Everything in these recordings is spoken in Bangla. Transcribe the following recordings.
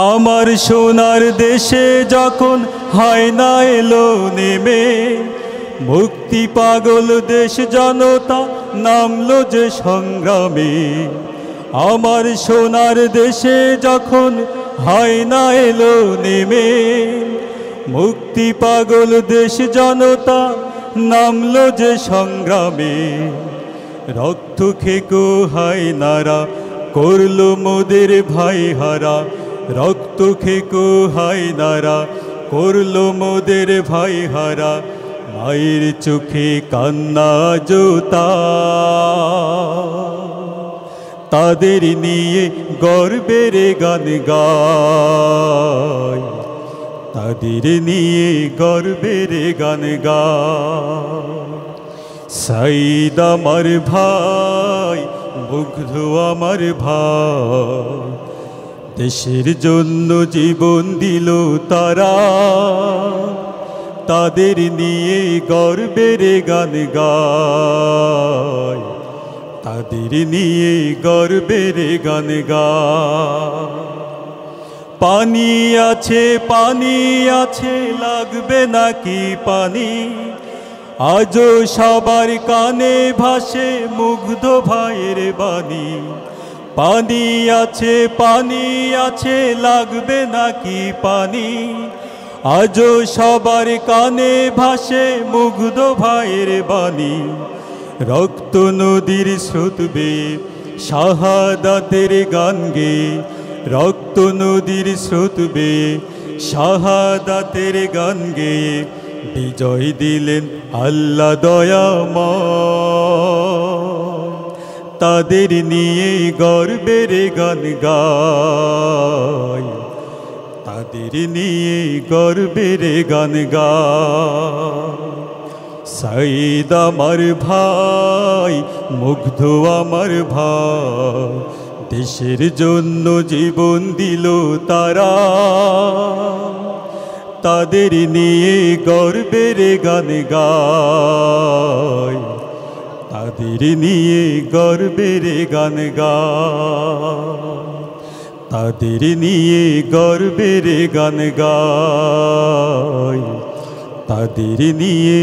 আমার সোনার দেশে যখন হয় না এলো নেমে, মুক্তি পাগল দেশ জনতা নামলো যে সংগ্রামে। আমার সোনার দেশে যখন হয় না এলো নেমে, মুক্তি পাগল দেশ জনতা নামলো যে সংগ্রামে। রক্ত খেকো হায়নারা করলো মোদের ভাই হারা, রক্ত খেকো হায়নারা করলো মোদের ভাই হারা। মায়ের চোখে কান্না জোতা, তাদের নিয়ে গর্বের গান গায়, তাদের নিয়ে গর্বের গান গায়। সাইদ আমার ভাই, মুগ্ধ আমার ভাই, দেশের জন্য জীবন দিল তারা, তাদের নিয়ে গর্বের গান গায়, তাদের নিয়ে গর্বের গান গায়। পানি আছে পানি আছে লাগবে নাকি পানি, আজও সবার কানে ভাসে মুগ্ধ ভাইয়ের বাণী। পানি আছে লাগবে নাকি পানি, আজও সবার কানে ভাসে মুগ্ধ ভাইয়ের বাণী। রক্ত নদীর স্রোত বেয়ে শাহাদাতের গান গেয়ে, রক্ত নদীর স্রোত বেয়ে শাহাদাতের গান গেয়ে বিজয় দিলেন আল্লাহ দয়াময়। তাদের নিয়ে গর্বের গান গায়, তাদের নিয়ে গর্বের গান গায়। সাইদ আমার ভাই, মুগ্ধ আমার ভাই, দেশের জন্য জীবন দিল তারা, তাদের নিয়ে গর্বের গান গায়, তাদের নিয়ে গর্বের গান গায়, তাদের নিয়ে গর্বের গান গায়, তাদের নিয়ে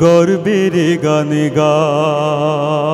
গর্বের গান গায়।